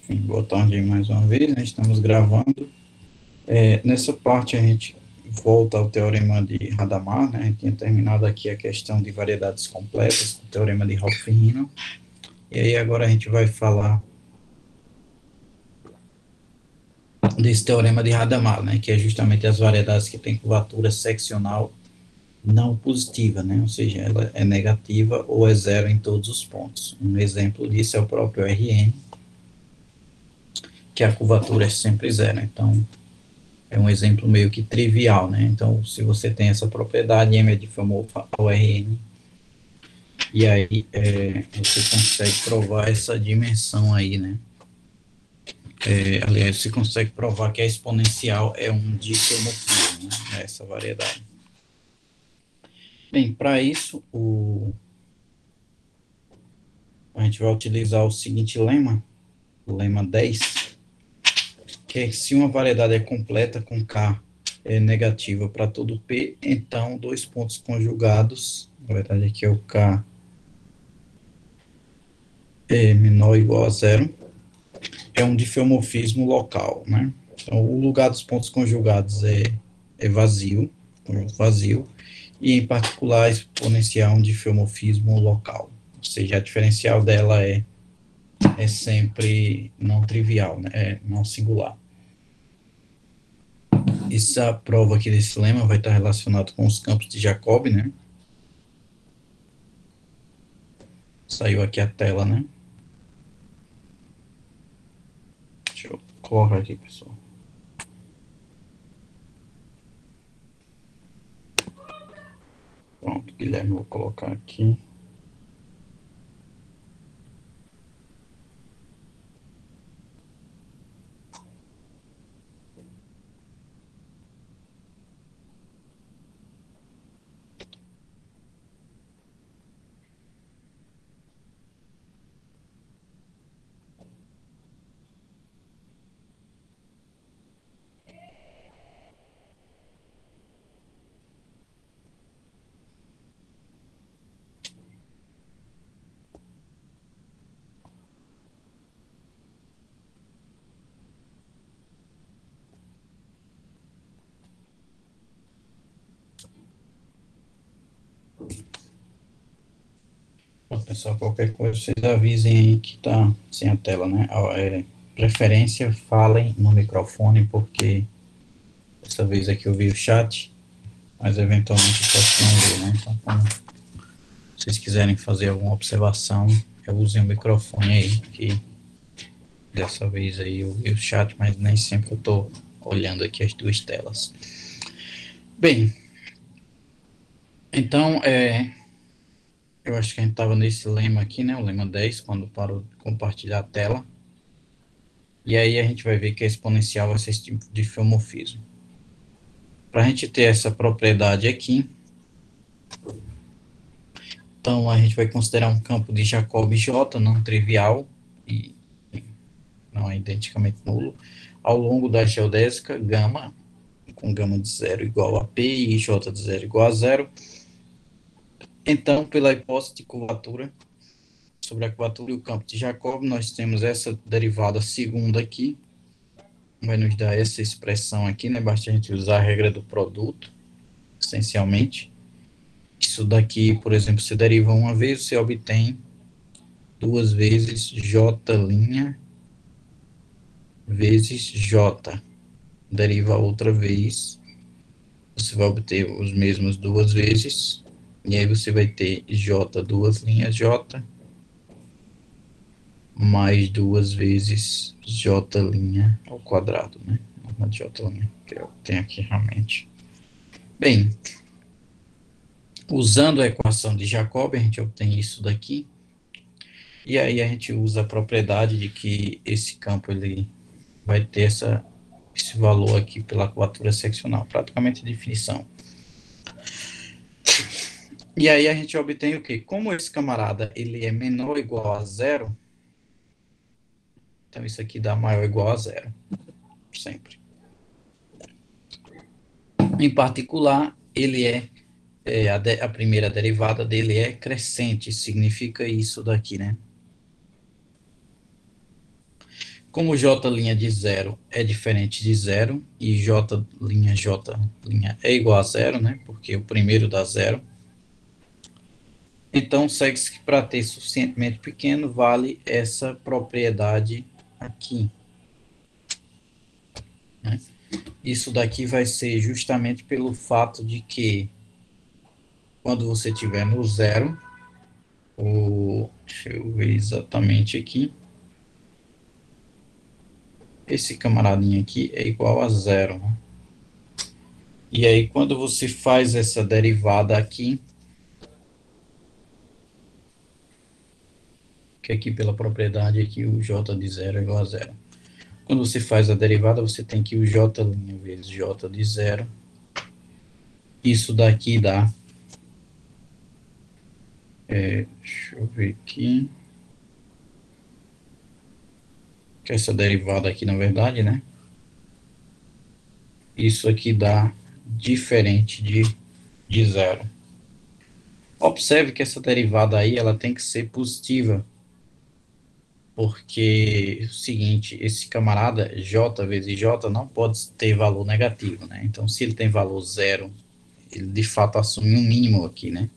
Enfim, boa tarde mais uma vez, né? Estamos gravando. Nessa parte a gente volta ao teorema de Hadamard, né? A gente tinha terminado aqui a questão de variedades completas, o teorema de Hopf-Riemann. E aí agora a gente vai falar desse teorema de Hadamard, né? Que é justamente as variedades que têm curvatura seccional não positiva, né? Ou seja, ela é negativa ou é zero em todos os pontos. Um exemplo disso é o próprio Rn, que a curvatura é sempre zero. Então, é um exemplo meio que trivial, né? Então, se você tem essa propriedade, M é diffeomorfa ao Rn, e aí você consegue provar essa dimensão aí, né? Aliás, você consegue provar que a exponencial é um diffeomorfismo, né? Essa variedade. Bem, para isso, a gente vai utilizar o seguinte lema, o lema 10, que é se uma variedade é completa com K negativa para todo P, então dois pontos conjugados, na verdade aqui é o K menor ou igual a zero, é um diffeomorfismo local, né? Então, o lugar dos pontos conjugados é vazio, conjunto vazio, e em particular a exponencial é um diffeomorfismo local, ou seja, a diferencial dela é sempre não trivial, né? É não singular. Essa prova aqui desse lema vai estar relacionado com os campos de Jacob, né? Saiu aqui a tela, né? Deixa eu colocar aqui, pessoal. Pronto, Guilherme, vou colocar aqui. Bom, pessoal, qualquer coisa, vocês avisem aí que tá sem a tela, né? Preferência, falem no microfone, porque dessa vez aqui eu vi o chat, mas eventualmente eu posso não ver, né? Então, quando vocês quiserem fazer alguma observação, usem o microfone aí, que dessa vez aí eu vi o chat, mas nem sempre eu tô olhando aqui as duas telas. Bem, então, eu acho que a gente estava nesse lema aqui, né? O lema 10, quando paro de compartilhar a tela. E aí a gente vai ver que a exponencial vai ser esse tipo de diffeomorfismo. Para a gente ter essa propriedade aqui, então a gente vai considerar um campo de Jacob J não trivial e não é identicamente nulo, ao longo da geodésica gama, com gama de zero igual a P e J de zero igual a zero. Então, pela hipótese de curvatura, sobre a curvatura e o campo de Jacob, nós temos essa derivada segunda aqui, vai nos dar essa expressão aqui, né? Basta a gente usar a regra do produto, essencialmente. Isso daqui, por exemplo, você deriva uma vez, você obtém duas vezes J' vezes J. Deriva outra vez, você vai obter os mesmos duas vezes, e aí você vai ter J duas linhas J, mais duas vezes J' ao quadrado, né? Uma J', que eu tenho aqui realmente. Bem, usando a equação de Jacob, a gente obtém isso daqui, e aí a gente usa a propriedade de que esse campo ele vai ter esse valor aqui pela curvatura seccional, praticamente definição. E aí a gente obtém o quê? Como esse camarada ele é menor ou igual a zero, então isso aqui dá maior ou igual a zero, sempre. Em particular, ele a primeira derivada dele é crescente, significa isso daqui, né? Como J' de zero é diferente de zero, e J' é igual a zero, né? Porque o primeiro dá zero. Então, segue-se que para t suficientemente pequeno, vale essa propriedade aqui, né? Isso daqui vai ser justamente pelo fato de que, quando você tiver no zero, deixa eu ver exatamente aqui, esse camaradinho aqui é igual a zero, né? E aí, quando você faz essa derivada aqui, que aqui pela propriedade aqui o j de zero é igual a zero. Quando você faz a derivada, você tem que o j' vezes j de zero. Isso daqui dá, deixa eu ver aqui, que essa derivada aqui, na verdade, né? Isso aqui dá diferente de zero. Observe que essa derivada aí, ela tem que ser positiva, porque é o seguinte, esse camarada j vezes j não pode ter valor negativo, né? Então, se ele tem valor zero, ele de fato assume um mínimo aqui, né?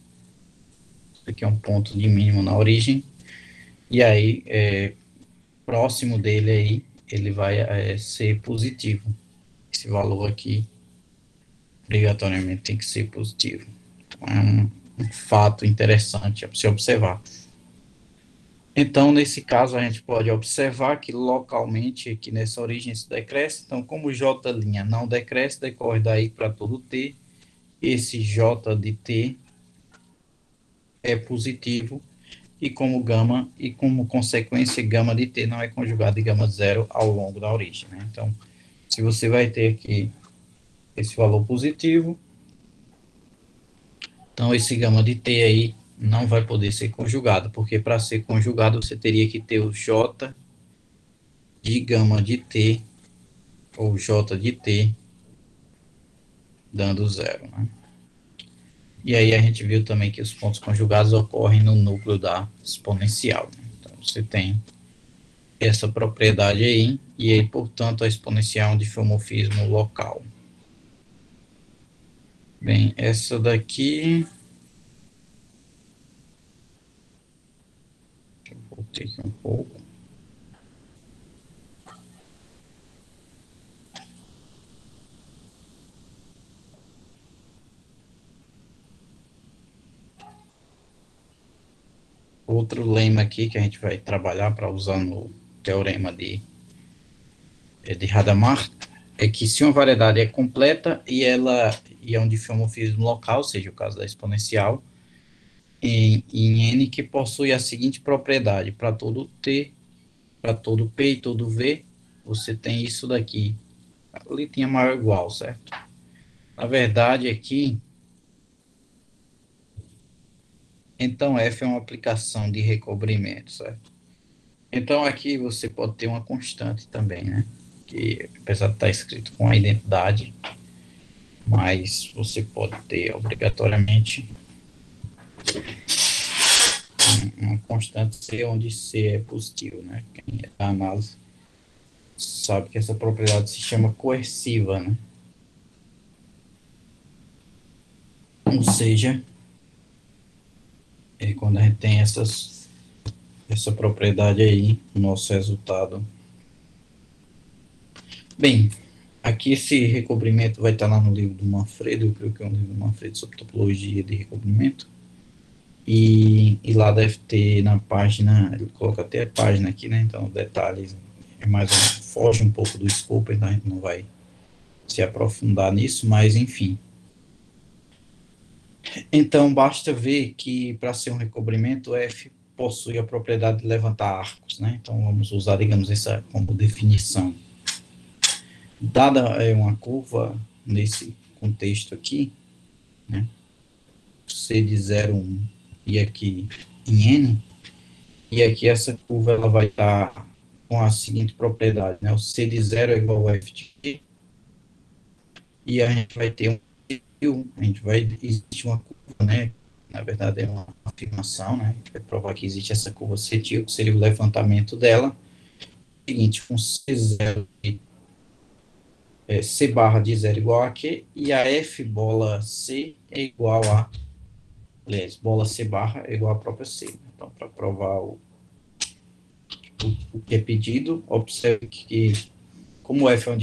Isso aqui é um ponto de mínimo na origem, e aí, próximo dele aí, ele vai ser positivo. Esse valor aqui, obrigatoriamente, tem que ser positivo. Então, é um fato interessante a se observar. Então, nesse caso, a gente pode observar que localmente, aqui nessa origem, isso decresce. Então, como J' não decresce, decorre daí para todo T, esse J de T é positivo, e como consequência, gama de T não é conjugado de gama de zero ao longo da origem, né? Então, se você vai ter aqui esse valor positivo, então esse gama de T aí não vai poder ser conjugado, porque para ser conjugado você teria que ter o J de gama de T, ou J de T, dando zero, né? E aí a gente viu também que os pontos conjugados ocorrem no núcleo da exponencial, né? Então você tem essa propriedade aí, e aí, portanto, a exponencial é um difeomorfismo local. Bem, essa daqui, voltei aqui um pouco. Outro lema aqui que a gente vai trabalhar para usar no teorema de Hadamard é que se uma variedade é completa e é um difeomorfismo local, ou seja, o caso da exponencial, em N que possui a seguinte propriedade: para todo T, para todo P e todo V, você tem isso daqui. Ali tinha maior ou igual, certo? Na verdade, aqui, então F é uma aplicação de recobrimento, certo? Então aqui você pode ter uma constante também, né? Que apesar de estar escrito com a identidade, mas você pode ter obrigatoriamente uma constante C onde C é positivo, né? Quem é da análise sabe que essa propriedade se chama coerciva, né? Ou seja, quando a gente tem essa propriedade aí, o nosso resultado. Bem, aqui esse recobrimento vai estar lá no livro do Manfredo, eu creio que é um livro do Manfredo sobre topologia de recobrimento. E lá deve ter na página, ele coloca até a página aqui, né? Então, detalhes é mais foge um pouco do escopo, então a gente não vai se aprofundar nisso, mas enfim. Então, basta ver que para ser um recobrimento, F possui a propriedade de levantar arcos, né? Então, vamos usar, digamos, essa como definição. Dada uma curva nesse contexto aqui, né? C de 0, 1, e aqui em N, e aqui essa curva ela vai estar com a seguinte propriedade, né? O C de 0 é igual ao F de T, e a gente vai ter existe uma curva, né? Na verdade é uma afirmação, né? A gente vai provar que existe essa curva C que seria o levantamento dela, seguinte, com C0 C barra de 0 igual a Q, e a F bola C é igual a, aliás, bola C barra é igual a própria C. Então, para provar o que é pedido, observe que, como F é um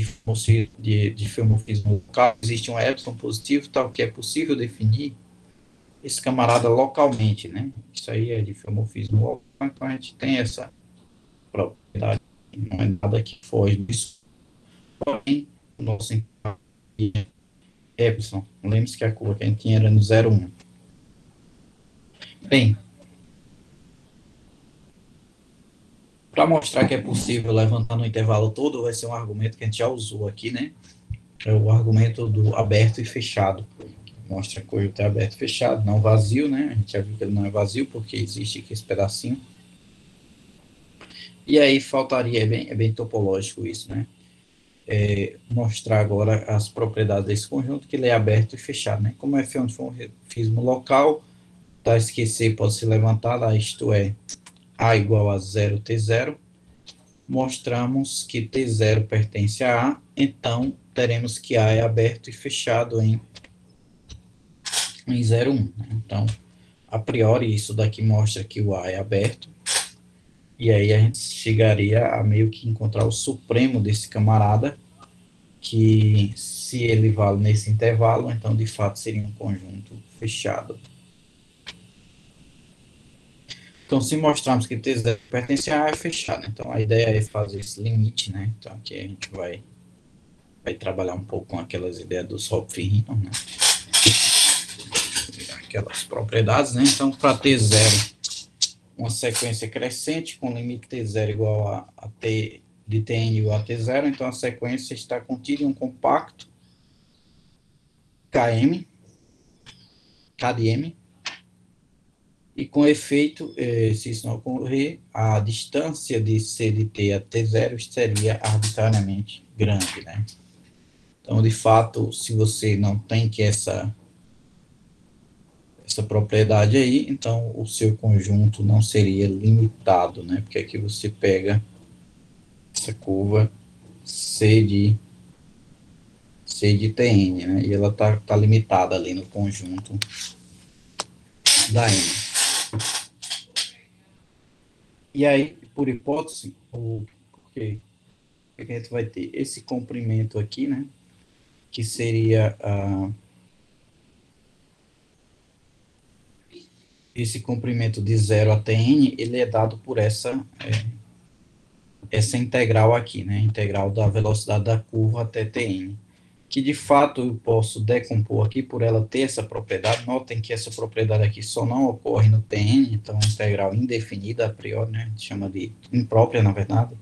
difeomorfismo local, existe um epsilon positivo, tal que é possível definir esse camarada localmente, né? Isso aí é difeomorfismo local, então a gente tem essa propriedade, não é nada que foge disso. Porém, o nosso epsilon, lembre-se que a curva que a gente tinha era no 0, 1. Bem, para mostrar que é possível levantar no intervalo todo, vai ser um argumento que a gente já usou aqui, né? É o argumento do aberto e fechado. Mostra que o conjunto é aberto e fechado, não vazio, né? A gente já viu que ele não é vazio, porque existe aqui esse pedacinho. E aí faltaria, é bem topológico isso, né? Mostrar agora as propriedades desse conjunto, que ele é aberto e fechado, né? Como F é um difeomorfismo local, tá esquecer pode ser levantada, isto é, A igual a 0 T0, mostramos que T0 pertence a A, então teremos que A é aberto e fechado em 0, 1. Né? Então, a priori, isso daqui mostra que o A é aberto, e aí a gente chegaria a meio que encontrar o supremo desse camarada, que se ele vale nesse intervalo, então de fato seria um conjunto fechado. Então, se mostrarmos que T0 pertence a A, é fechado. Então, a ideia é fazer esse limite, né? Então, aqui a gente vai trabalhar um pouco com aquelas ideias do Hopf-Riemann, né? Aquelas propriedades, né? Então, para T0, uma sequência crescente com limite T0 igual a T de Tn igual a T0, então a sequência está contida em um compacto Km, K de M, e com efeito, se isso não ocorrer, a distância de C de T a T0 seria arbitrariamente grande, né? Então, de fato, se você não tem que essa propriedade aí, então o seu conjunto não seria limitado, né? Porque aqui você pega essa curva C de Tn, né? E ela tá limitada ali no conjunto da N. E aí, por hipótese, o que a gente vai ter? Esse comprimento aqui, né? Que seria esse comprimento de 0 a Tn, ele é dado por essa integral aqui, né? Integral da velocidade da curva até Tn. Que de fato eu posso decompor aqui por ela ter essa propriedade. Notem que essa propriedade aqui só não ocorre no Tn, então é integral indefinida a priori, né? A gente chama de imprópria, na verdade.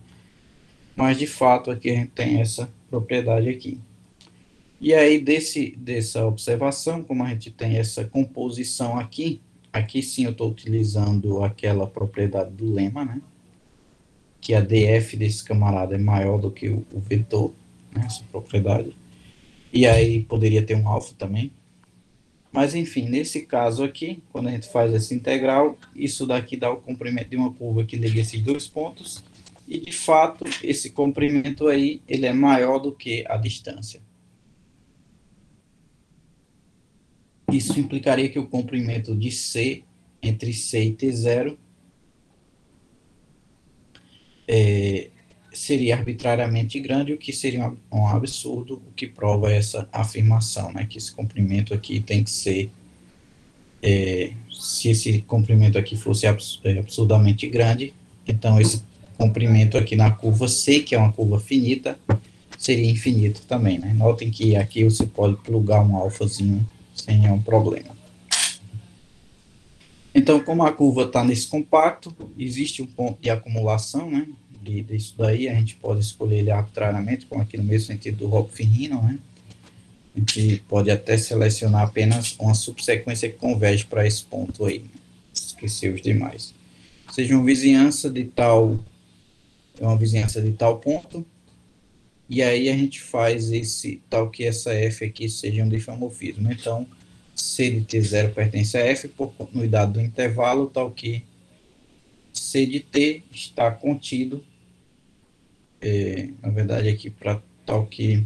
Mas de fato aqui a gente tem essa propriedade aqui. E aí dessa observação, como a gente tem essa composição aqui sim eu estou utilizando aquela propriedade do lema, né? Que a df desse camarada é maior do que o vetor, né? Essa propriedade. E aí poderia ter um alfa também. Mas, enfim, nesse caso aqui, quando a gente faz essa integral, isso daqui dá o comprimento de uma curva que liga esses dois pontos, e, de fato, esse comprimento aí, ele é maior do que a distância. Isso implicaria que o comprimento de C, entre C e T0, seria arbitrariamente grande, o que seria um absurdo, o que prova essa afirmação, né, que esse comprimento aqui tem que ser se esse comprimento aqui fosse absurdamente grande, então esse comprimento aqui na curva C, que é uma curva finita, seria infinito também, né? Notem que aqui você pode plugar um alfazinho sem nenhum problema. Então, como a curva está nesse compacto, existe um ponto de acumulação, né? Disso daí, a gente pode escolher ele arbitrariamente, como aqui no mesmo sentido do Hopf-Riemann, né? A gente pode até selecionar apenas uma subsequência que converge para esse ponto aí. Esquecer os demais. Seja uma vizinhança de tal ponto, e aí a gente faz esse tal que essa F aqui seja um difeomorfismo. Então, C de T0 pertence a F por continuidade do intervalo, tal que C de T está contido Na verdade, aqui para tal que...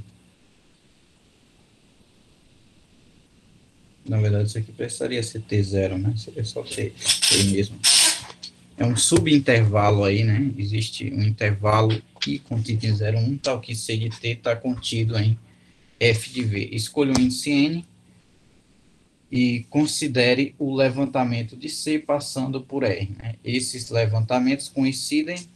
Na verdade, isso aqui precisaria ser T0, né? Seria só T mesmo. É um subintervalo aí, né? Existe um intervalo que contida em 0, 1, tal que C de T está contido em F de V. Escolha o índice N e considere o levantamento de C passando por R, né? Esses levantamentos coincidem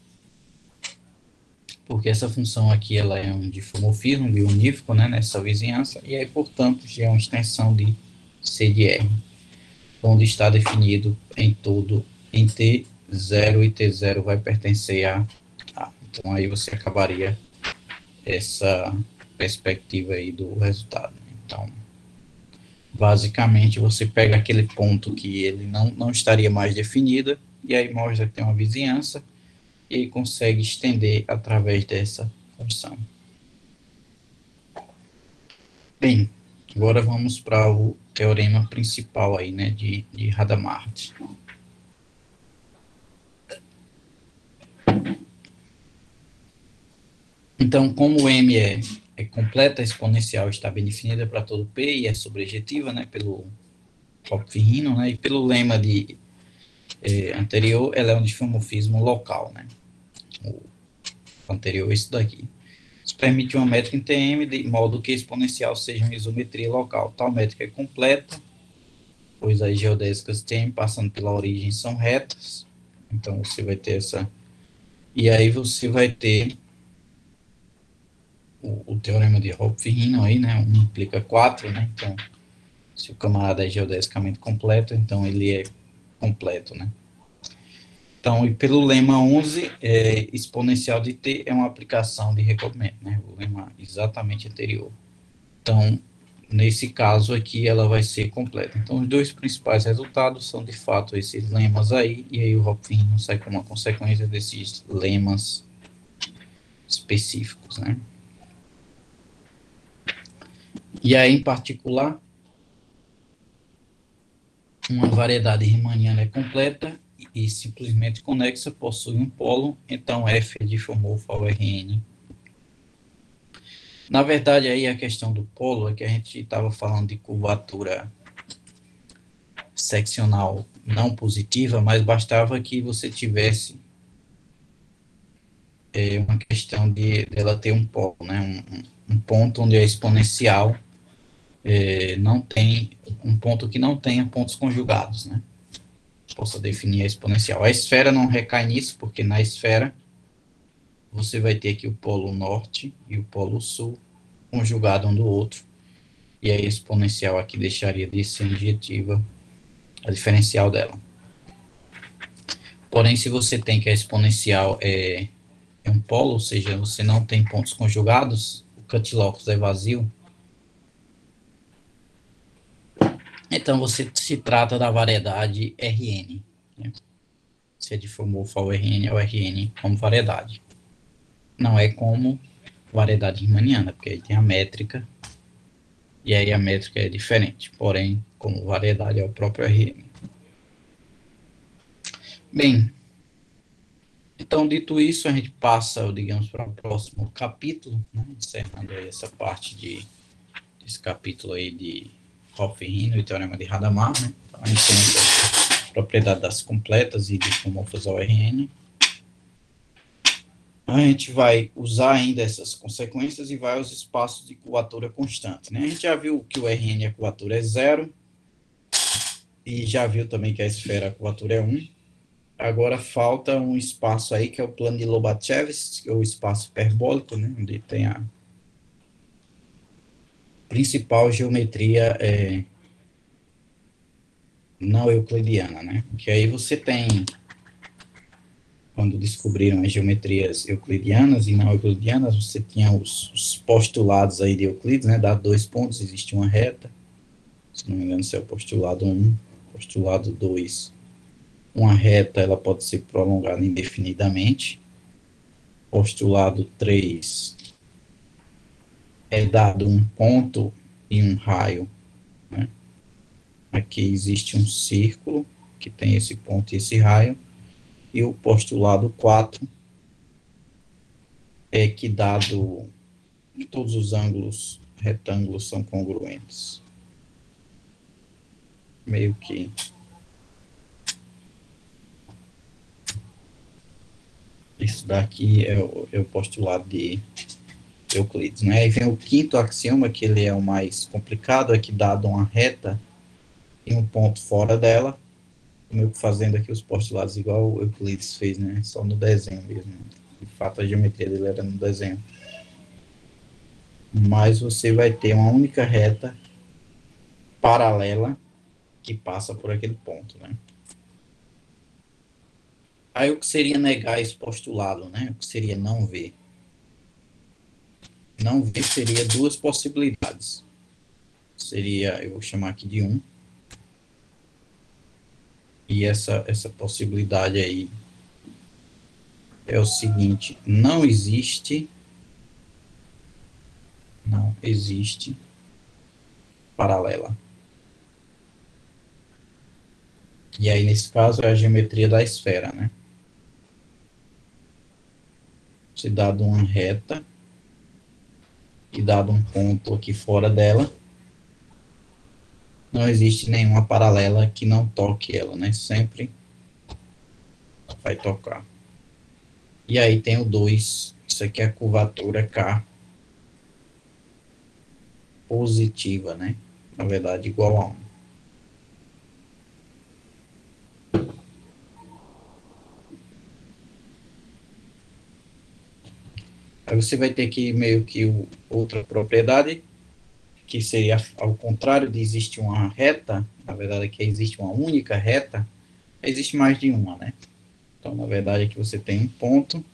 porque essa função aqui ela é um difomorfismo bionífico, né, nessa vizinhança, e aí, portanto, já é uma extensão de C de R, onde está definido em todo em T0 e T0 vai pertencer a A. Então, aí você acabaria essa perspectiva aí do resultado. Então, basicamente, você pega aquele ponto que ele não estaria mais definido, e aí mostra que tem uma vizinhança, e consegue estender através dessa função. Bem, agora vamos para o teorema principal aí, né, de Hadamard. Então, como M é completa, exponencial está bem definida para todo P e é sobrejetiva, né, pelo Hopf-Rino, né, e pelo lema de anterior, ela é um difomorfismo local, né, o anterior é isso daqui. Isso permite uma métrica em TM de modo que exponencial seja uma isometria local. Tal métrica é completa, pois as geodésicas TM passando pela origem são retas, então você vai ter essa... E aí você vai ter o teorema de Hopf-Rino aí, né, 1 implica 4, né, então se o camarada é geodesicamente completo, então ele é completo, né. Então, e pelo lema 11, exponencial de T é uma aplicação de recobrimento, né, o lema exatamente anterior. Então, nesse caso aqui, ela vai ser completa. Então, os dois principais resultados são, de fato, esses lemas aí, e aí o Hopf-Rino sai como uma consequência desses lemas específicos, né. E aí, em particular, uma variedade riemanniana é completa e simplesmente conexa, possui um polo, então F é difomorfo ao Rn. Na verdade, aí a questão do polo é que a gente estava falando de curvatura seccional não positiva, mas bastava que você tivesse uma questão de ela ter um polo, né, um ponto onde a exponencial não tem, um ponto que não tenha pontos conjugados, né, possa definir a exponencial. A esfera não recai nisso, porque na esfera você vai ter aqui o polo norte e o polo sul conjugado um do outro, e a exponencial aqui deixaria de ser injetiva a diferencial dela. Porém, se você tem que a exponencial é um polo, ou seja, você não tem pontos conjugados, o cut-locus é vazio, então você se trata da variedade Rn, né? Se é difomorfo ao Rn, é o Rn como variedade. Não é como variedade riemanniana, porque aí tem a métrica, e aí a métrica é diferente, porém, como variedade é o próprio Rn. Bem, então, dito isso, a gente passa, digamos, para o próximo capítulo, né, encerrando aí essa parte desse capítulo aí de Hopf-Rino e Teorema de Hadamard, né? Então, a gente tem essa propriedade das completas e difomorfas ao Rn. A gente vai usar ainda essas consequências e vai aos espaços de curvatura constante, né? A gente já viu que o Rn, a curvatura é 0, e já viu também que a esfera, a curvatura é 1. Agora falta um espaço aí, que é o plano de Lobachevsky, ou espaço hiperbólico, né, onde tem a principal geometria não euclidiana, né? Que aí você tem, quando descobriram as geometrias euclidianas e não euclidianas, você tinha os postulados aí de Euclides, né? Dá 2 pontos, existe uma reta, se não me engano, esse é o postulado 1, postulado 2. Uma reta, ela pode ser prolongada indefinidamente. Postulado 3 é dado um ponto e um raio, né? Aqui existe um círculo que tem esse ponto e esse raio, e o postulado 4 é que dado que todos os ângulos retângulos são congruentes. Meio que isso daqui é o postulado de Euclides, né? Aí vem o quinto axioma, que ele é o mais complicado, é que dado uma reta e um ponto fora dela, meio que fazendo aqui os postulados igual o Euclides fez, né? Só no desenho mesmo. De fato, a geometria dele era no desenho. Mas você vai ter uma única reta paralela que passa por aquele ponto, né? Aí o que seria negar esse postulado, né? O que seria não ver? Não ver seria duas possibilidades. Seria, eu vou chamar aqui de 1. E essa possibilidade aí é o seguinte: não existe paralela. E aí, nesse caso, é a geometria da esfera, né? Se dado uma reta e dado um ponto aqui fora dela, não existe nenhuma paralela que não toque ela, né? Sempre vai tocar. E aí tem o 2, isso aqui é a curvatura K positiva, né? Na verdade, igual a 1. Aí você vai ter que meio que outra propriedade, que seria ao contrário de existir uma reta, na verdade aqui existe uma única reta, existe mais de uma, né? Então, na verdade, aqui você tem um ponto,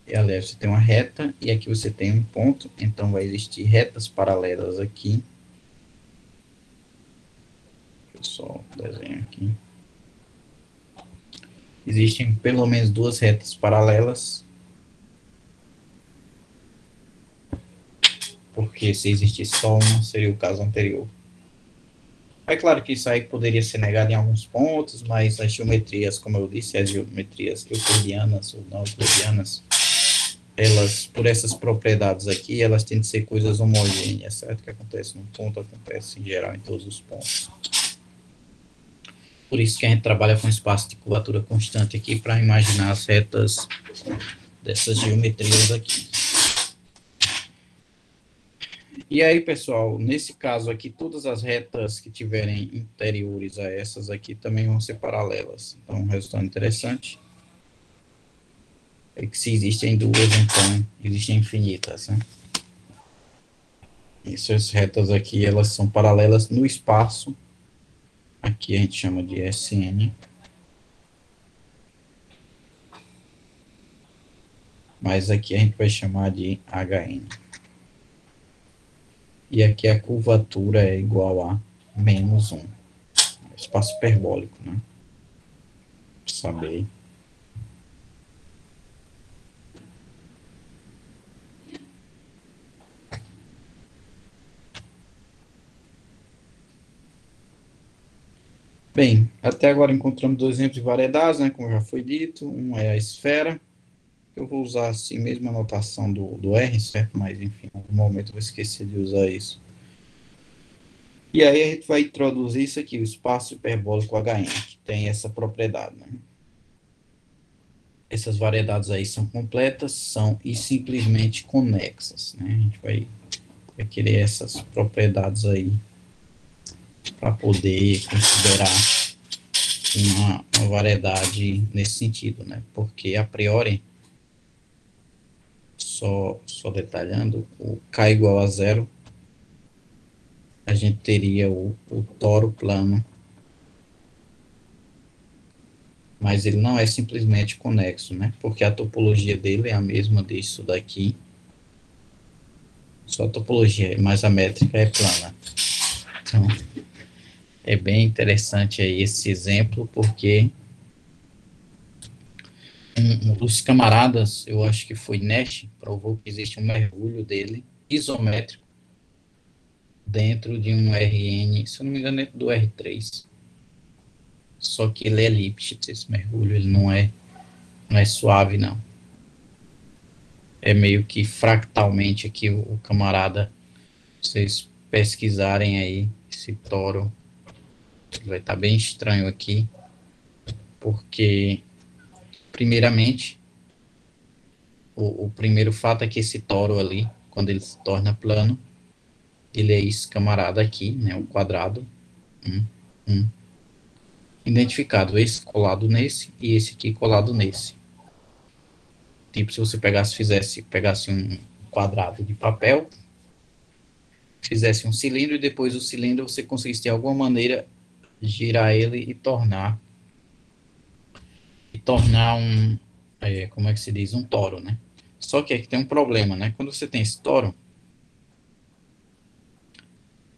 e aliás, você tem uma reta, e aqui você tem um ponto, então vai existir retas paralelas aqui. Deixa eu só desenhar aqui. Existem pelo menos duas retas paralelas, porque se existisse só uma, seria o caso anterior. É claro que isso aí poderia ser negado em alguns pontos, mas as geometrias, como eu disse, as geometrias euclidianas ou não euclidianas, elas, por essas propriedades aqui, elas têm de ser coisas homogêneas, certo? O que acontece num ponto acontece em geral em todos os pontos. Por isso que a gente trabalha com espaço de curvatura constante aqui para imaginar as retas dessas geometrias aqui. E aí, pessoal, nesse caso aqui, todas as retas que tiverem interiores a essas aqui também vão ser paralelas. Então, um resultado interessante é que se existem duas, então existem infinitas, né? Essas retas aqui, elas são paralelas no espaço. Aqui a gente chama de Sn. Mas aqui a gente vai chamar de Hn. E aqui a curvatura é igual a menos 1. Espaço hiperbólico, né? Pra saber. Bem, até agora encontramos dois exemplos de variedades, né? Como já foi dito. Um é a esfera. Eu vou usar assim mesmo a notação do R, certo? Mas, enfim, em algum momento eu vou esquecer de usar isso. E aí a gente vai introduzir isso aqui, o espaço hiperbólico Hn, que tem essa propriedade, né? Essas variedades aí são completas, são e simplesmente conexas, né? A gente vai querer essas propriedades aí para poder considerar uma variedade nesse sentido, né? Porque a priori, só detalhando, o K igual a zero, a gente teria o toro plano, mas ele não é simplesmente conexo, né? Porque a topologia dele é a mesma disso daqui, só a topologia, mas a métrica é plana. Então, é bem interessante aí esse exemplo, porque um dos camaradas, eu acho que foi Nash, provou que existe um mergulho dele isométrico dentro de um Rn, se eu não me engano, dentro do R3. Só que ele é elíptico, esse mergulho, ele não é suave, não. é meio que fractalmente aqui o camarada, vocês pesquisarem aí esse toro, vai estar bem estranho aqui, porque primeiramente o primeiro fato é que esse toro ali, quando ele se torna plano, ele é esse camarada aqui, né, o quadrado, um, um, identificado, esse colado nesse e esse aqui colado nesse. Tipo, se você pegasse um quadrado de papel, fizesse um cilindro e depois o cilindro você conseguisse de alguma maneira girar ele e tornar como é que se diz, um toro, né? Só que aqui tem um problema, né? Quando você tem esse toro,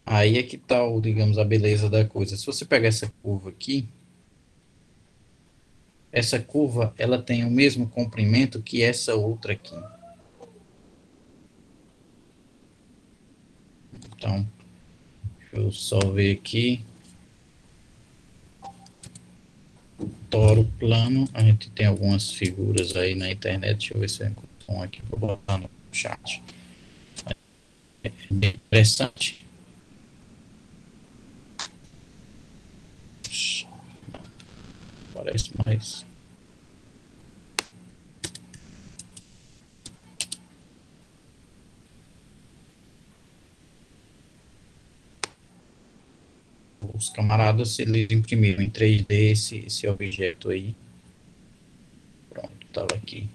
aí é que tá, digamos, a beleza da coisa. Se você pegar essa curva aqui, essa curva, ela tem o mesmo comprimento que essa outra aqui. Então, deixa eu só ver aqui. Toro plano, a gente tem algumas figuras aí na internet. Deixa eu ver se eu encontro um aqui para botar no chat. É bem interessante. Parece mais. Os camaradas, eles imprimiram em 3D esse objeto aí. Pronto, estava aqui.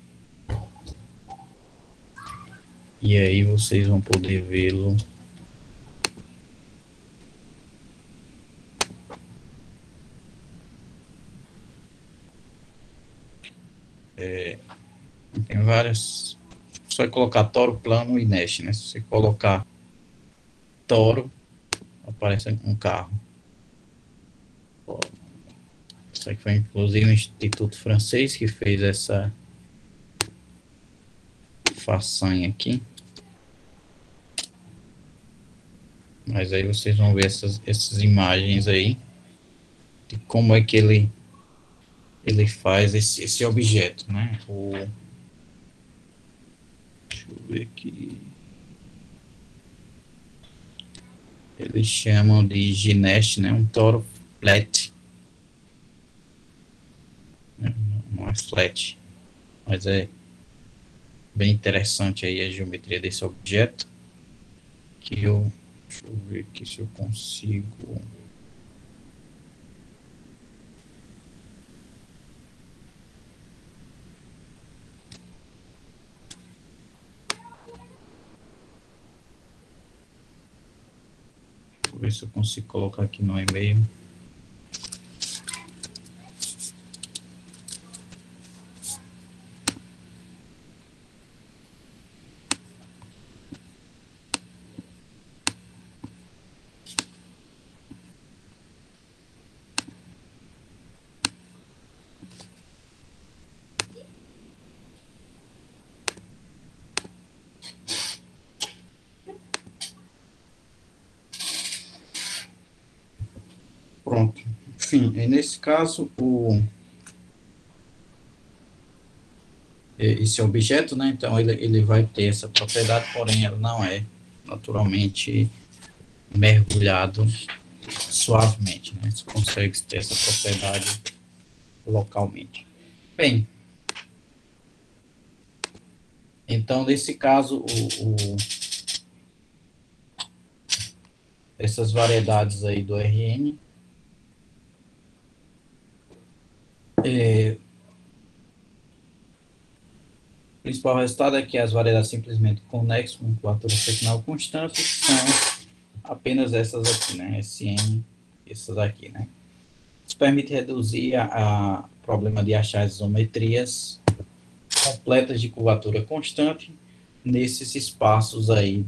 E aí vocês vão poder vê-lo. Tem várias. Só colocar toro plano e Nest, né? Se você colocar toro, aparece um carro. Isso aqui foi inclusive um instituto francês que fez essa façanha aqui. Mas aí vocês vão ver essas imagens aí de como é que ele faz esse objeto, né? Deixa eu ver aqui. Eles chamam de gineste, né? Um toro flat. Não é flat, mas é bem interessante aí a geometria desse objeto. Deixa eu ver aqui se eu consigo. Vou ver se eu consigo colocar aqui no e-mail. Pronto. Enfim, nesse caso, esse objeto, né? Então, ele vai ter essa propriedade, porém, ela não é naturalmente mergulhado suavemente, né? Você consegue ter essa propriedade localmente. Bem, então, nesse caso, essas variedades aí do RN, o principal resultado é que as variedades simplesmente conexas com curvatura seccional constante são apenas essas aqui, né? SN, essas aqui, né? Isso permite reduzir a problema de achar as isometrias completas de curvatura constante nesses espaços aí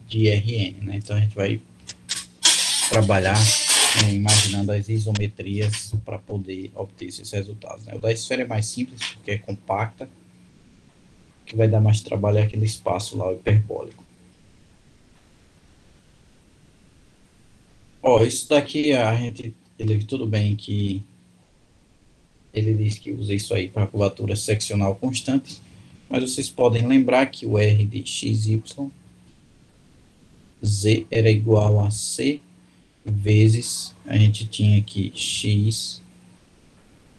de RN, né? Então a gente vai trabalhar imaginando as isometrias para poder obter esses resultados, né? O da esfera é mais simples porque é compacta, que vai dar mais trabalho é aquele espaço lá, o hiperbólico. Ó, isso daqui tudo bem que ele diz que usa isso aí para curvatura seccional constante, mas vocês podem lembrar que o R de XY, Z era igual a C vezes, a gente tinha aqui X,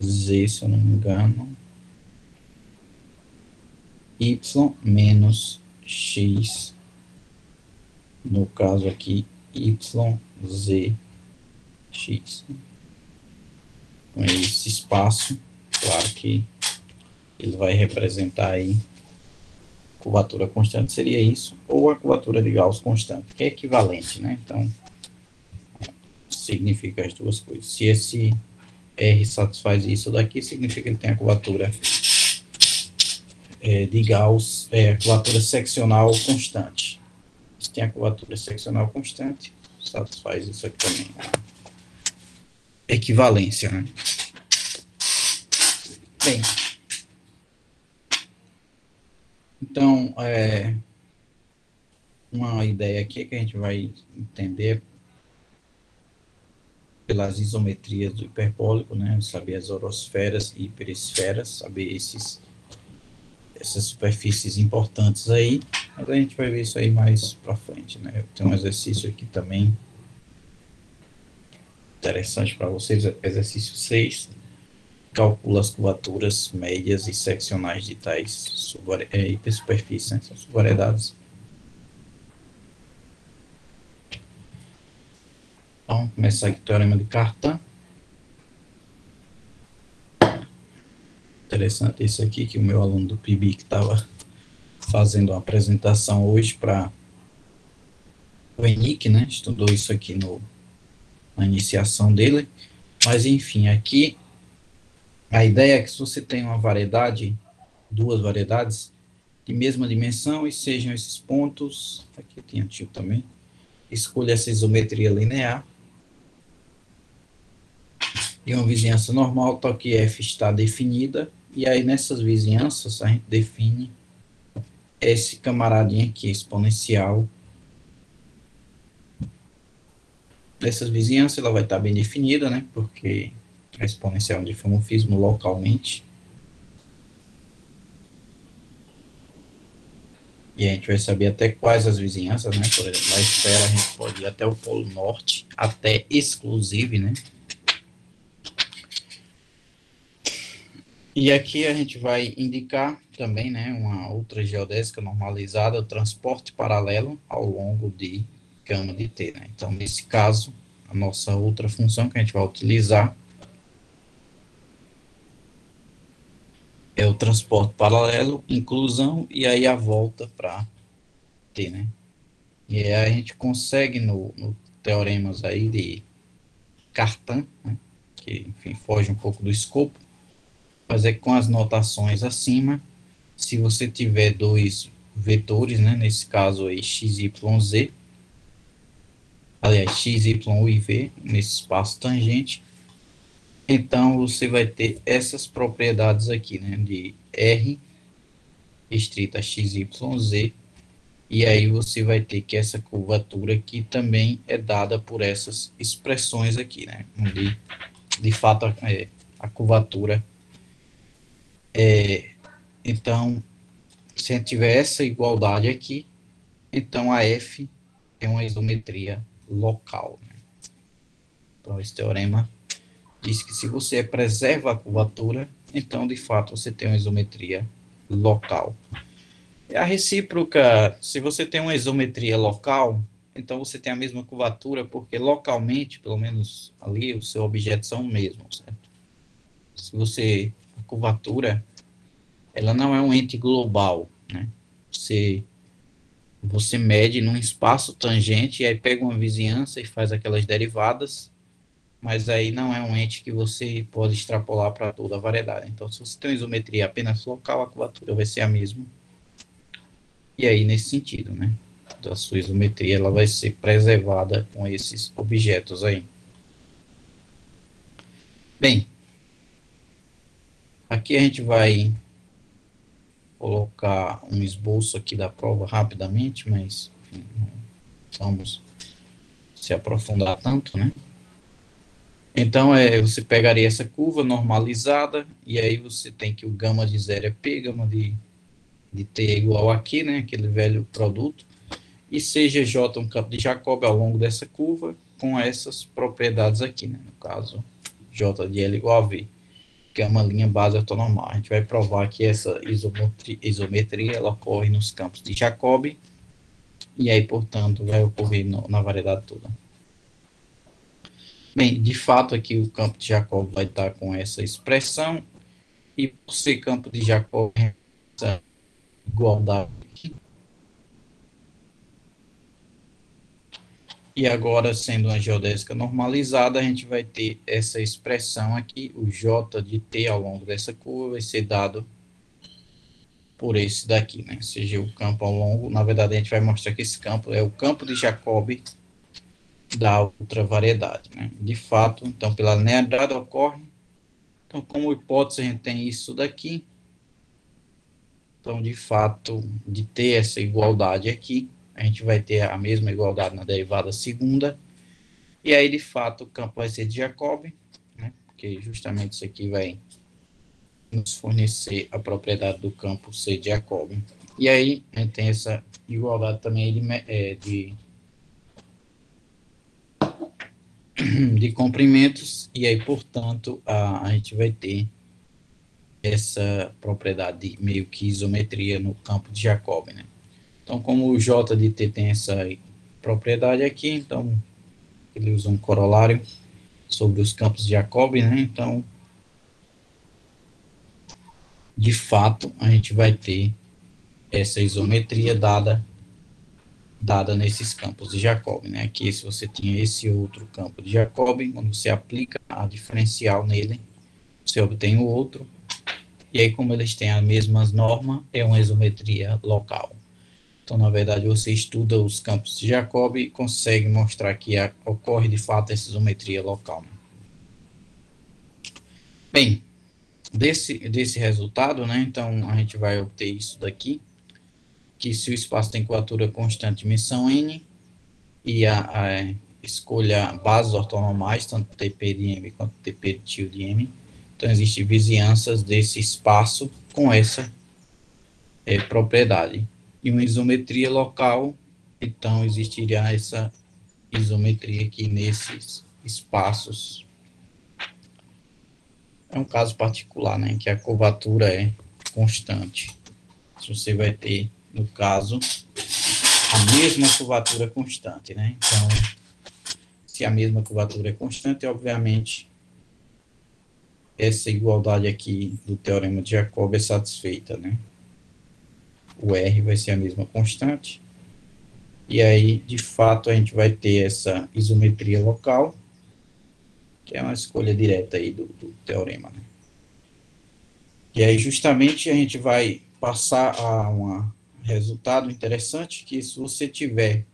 Z, se eu não me engano, Y menos X, no caso aqui, Y, Z, X. Com esse espaço, claro que ele vai representar aí curvatura constante, seria isso, ou a curvatura de Gauss constante, que é equivalente, né? Então, significa as duas coisas. Se esse R satisfaz isso daqui, significa que ele tem a curvatura de Gauss, a curvatura seccional constante. Se tem a curvatura seccional constante, satisfaz isso aqui também. Equivalência, né? Bem, então, uma ideia aqui que a gente vai entender pelas isometrias do hiperbólico, né? Saber as orosferas e hiperesferas, saber essas superfícies importantes aí, mas a gente vai ver isso aí mais para frente, né? Eu tenho um exercício aqui também interessante para vocês, exercício 6, calcula as curvaturas médias e seccionais de tais hipersuperfícies, né? São subvariedades. Então, vamos começar aqui o teorema de Cartan. Interessante isso aqui, que o meu aluno do PIB que estava fazendo uma apresentação hoje para o ENIC, né? Estudou isso aqui na iniciação dele. Mas, enfim, aqui a ideia é que se você tem uma variedade, duas variedades de mesma dimensão e sejam esses pontos, aqui tem tio também, escolha essa isometria linear e uma vizinhança normal, tal que F está definida, e aí nessas vizinhanças a gente define esse camaradinho aqui, exponencial. Nessas vizinhanças ela vai estar bem definida, né, porque a exponencial de homomorfismo localmente. E a gente vai saber até quais as vizinhanças, né, por exemplo, na esfera a gente pode ir até o polo norte, até exclusive, né. E aqui a gente vai indicar também, né, uma outra geodésica normalizada, o transporte paralelo ao longo de gama de T, né. Então, nesse caso, a nossa outra função que a gente vai utilizar é o transporte paralelo, inclusão, e aí a volta para T, né. E aí a gente consegue no teoremas aí de Cartan, né, que, enfim, foge um pouco do escopo, mas é com as notações acima, se você tiver dois vetores, né, nesse caso aí, x, y, z, aliás, x, y e v, nesse espaço tangente, então você vai ter essas propriedades aqui, né, de R restrita a x, y, z, e aí você vai ter que essa curvatura aqui também é dada por essas expressões aqui, né, onde, de fato, a curvatura então, se a gente tiver essa igualdade aqui, então a F é uma isometria local, né? Então, esse teorema diz que se você preserva a curvatura, então, de fato, você tem uma isometria local. E a recíproca, se você tem uma isometria local, então você tem a mesma curvatura, porque localmente, pelo menos ali, o seu objeto são o mesmo, certo? Se você, a curvatura, ela não é um ente global, né? Você mede num espaço tangente e aí pega uma vizinhança e faz aquelas derivadas, mas aí não é um ente que você pode extrapolar para toda a variedade. Então, se você tem uma isometria apenas local, a curvatura vai ser a mesma. E aí, nesse sentido, né? A sua isometria ela vai ser preservada com esses objetos aí. Bem, aqui a gente vai colocar um esboço aqui da prova rapidamente, mas enfim, não vamos se aprofundar tanto, né? Então, você pegaria essa curva normalizada, e aí você tem que o gama de zero é P, gama de de T é igual aqui, né, aquele velho produto, e seja J um campo de Jacobi ao longo dessa curva, com essas propriedades aqui, né, no caso, J de L igual a V, que é uma linha base ortonormal. A gente vai provar que essa isometria ela ocorre nos campos de Jacobi, e aí, portanto, vai ocorrer na variedade toda. Bem, de fato, aqui o campo de Jacobi vai estar com essa expressão, e por ser campo de Jacobi, essa igualdade aqui. E agora, sendo uma geodésica normalizada, a gente vai ter essa expressão aqui, o J de T ao longo dessa curva vai ser dado por esse daqui, né? Ou seja, o campo ao longo, na verdade, a gente vai mostrar que esse campo é o campo de Jacobi da outra variedade, né? De fato, então, pela linearidade ocorre. Então, como hipótese, a gente tem isso daqui. Então, de fato, de ter essa igualdade aqui, a gente vai ter a mesma igualdade na derivada segunda. E aí, de fato, o campo vai ser de Jacobi, né? Porque justamente isso aqui vai nos fornecer a propriedade do campo ser de Jacobi. E aí, a gente tem essa igualdade também de comprimentos, e aí, portanto, a gente vai ter essa propriedade de meio que isometria no campo de Jacobi, né? Então, como o J de T tem essa propriedade aqui, então ele usa um corolário sobre os campos de Jacobi, né? Então, de fato, a gente vai ter essa isometria dada nesses campos de Jacobi, né? Aqui, se você tinha esse outro campo de Jacobi, quando você aplica a diferencial nele, você obtém o outro, e aí, como eles têm as mesmas normas, é uma isometria local. Então, na verdade, você estuda os campos de Jacobi e consegue mostrar que ocorre, de fato, essa isometria local. Bem, desse resultado, né, então, a gente vai obter isso daqui, que se o espaço tem curvatura constante, dimensão n, e a escolha bases ortonormais, tanto TP de M quanto TP de tio de M, então, existem vizinhanças desse espaço com essa propriedade. E uma isometria local, então, existiria essa isometria aqui nesses espaços. É um caso particular, né, que a curvatura é constante. Você vai ter, no caso, a mesma curvatura constante, né? Então, se a mesma curvatura é constante, obviamente, essa igualdade aqui do teorema de Jacobi é satisfeita, né? O R vai ser a mesma constante. E aí, de fato, a gente vai ter essa isometria local, que é uma escolha direta aí do teorema, né? E aí, justamente, a gente vai passar a um resultado interessante, que se você tiver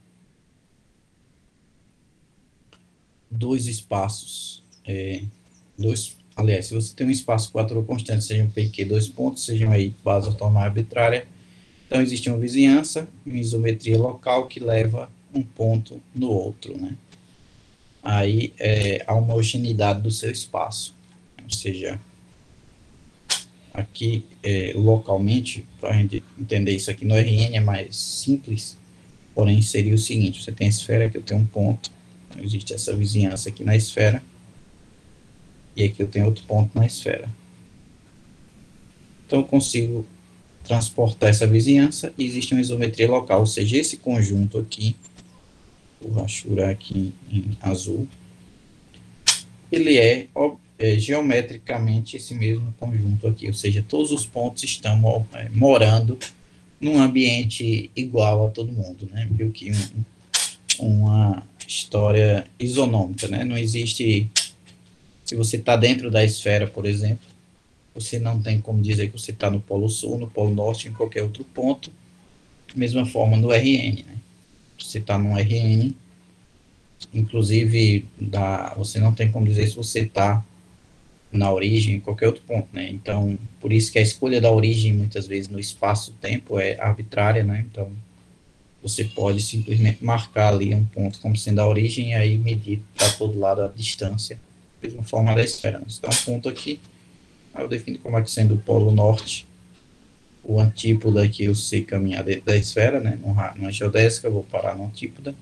dois espaços, aliás, se você tem um espaço com curvatura constante, sejam P e Q, dois pontos, sejam aí base ortonormal arbitrária, então existe uma vizinhança, uma isometria local que leva um ponto no outro, né? Aí a homogeneidade do seu espaço, ou seja, aqui localmente, para a gente entender isso aqui no RN é mais simples, porém seria o seguinte, você tem a esfera que eu tenho um ponto, então existe essa vizinhança aqui na esfera, e aqui eu tenho outro ponto na esfera. Então eu consigo transportar essa vizinhança e existe uma isometria local, ou seja, esse conjunto aqui, vou rachurar aqui em azul, ele é geometricamente esse mesmo conjunto aqui, ou seja, todos os pontos estão morando num ambiente igual a todo mundo, né? Meio que uma história isonômica, né? Não existe, se você está dentro da esfera, por exemplo, você não tem como dizer que você está no Polo Sul, no Polo Norte, em qualquer outro ponto. Mesma forma no RN, né? Você está no RN, inclusive, você não tem como dizer se você está na origem, em qualquer outro ponto, né? Então, por isso que a escolha da origem, muitas vezes, no espaço-tempo é arbitrária, né? Então, você pode simplesmente marcar ali um ponto como sendo a origem e aí medir para todo lado a distância, da mesma forma da esfera. Então, um ponto aqui, aí eu defino como sendo o polo norte, o antípoda aqui, eu sei caminhar dentro da esfera, né? Numa geodésica, eu vou parar no antípoda.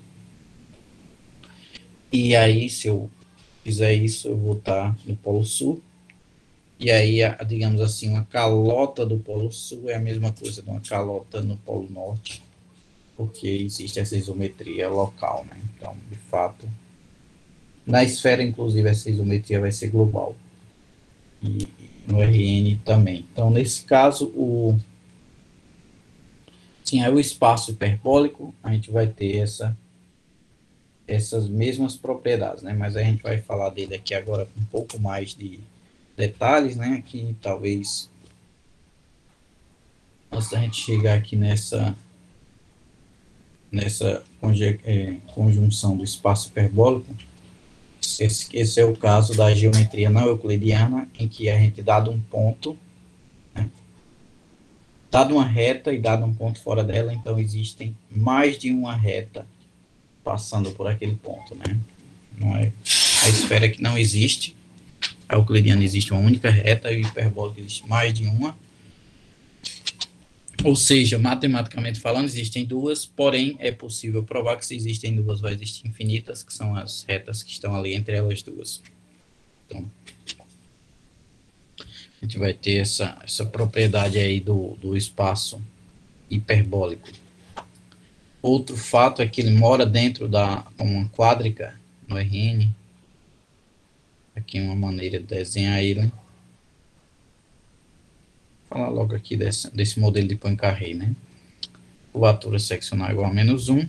E aí, se eu fizer isso, eu vou estar no Polo Sul. E aí, digamos assim, uma calota do Polo Sul é a mesma coisa de uma calota no Polo Norte, porque existe essa isometria local, né? Então, de fato, na esfera, inclusive, essa isometria vai ser global. E no RN também. Então, nesse caso, sim, aí o espaço hiperbólico, a gente vai ter essas mesmas propriedades, né? Mas a gente vai falar dele aqui agora com um pouco mais de detalhes, né? Que talvez, antes da gente chegar aqui nessa conjunção do espaço hiperbólico, esse é o caso da geometria não euclidiana, em que a gente, dado um ponto, né, dado uma reta e dado um ponto fora dela, então existem mais de uma reta passando por aquele ponto, né? Não é a esfera que não existe, a euclidiana existe uma única reta e o hiperbólico existe mais de uma. Ou seja, matematicamente falando, existem duas, porém é possível provar que se existem duas, vai existir infinitas, que são as retas que estão ali entre elas duas. Então, a gente vai ter essa propriedade aí do espaço hiperbólico. Outro fato é que ele mora dentro da uma quádrica no RN. Aqui uma maneira de desenhar ele. Vou falar logo aqui desse modelo de Poincaré, né? Curvatura seccional igual a menos 1.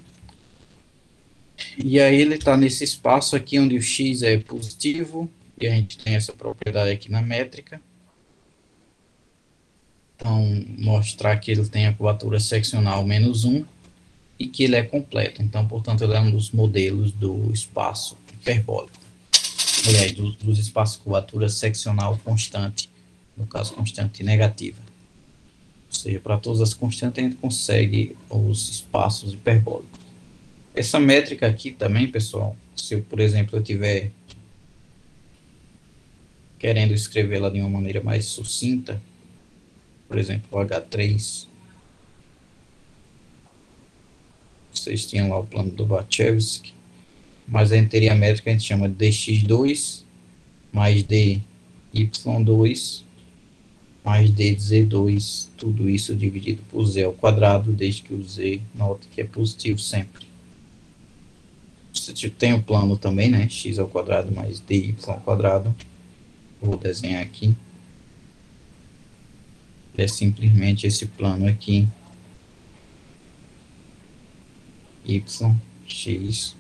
E aí ele está nesse espaço aqui onde o x é positivo, e a gente tem essa propriedade aqui na métrica. Então, mostrar que ele tem a curvatura seccional menos 1 e que ele é completo. Então, portanto, ele é um dos modelos do espaço hiperbólico. Aliás, dos espaços de curvatura seccional constante, no caso, constante negativa. Ou seja, para todas as constantes, a gente consegue os espaços hiperbólicos. Essa métrica aqui também, pessoal, se eu, por exemplo, eu tiver querendo escrevê-la de uma maneira mais sucinta, por exemplo, o H3, vocês tinham lá o plano do Wachowski, mas a gente teria a métrica que a gente chama de dx2 mais dy2 mais dz2, tudo isso dividido por z ao quadrado, desde que o z, note que é positivo sempre. Você tem o plano também, né, x ao quadrado mais dy ao quadrado, vou desenhar aqui, é simplesmente esse plano aqui, y, x,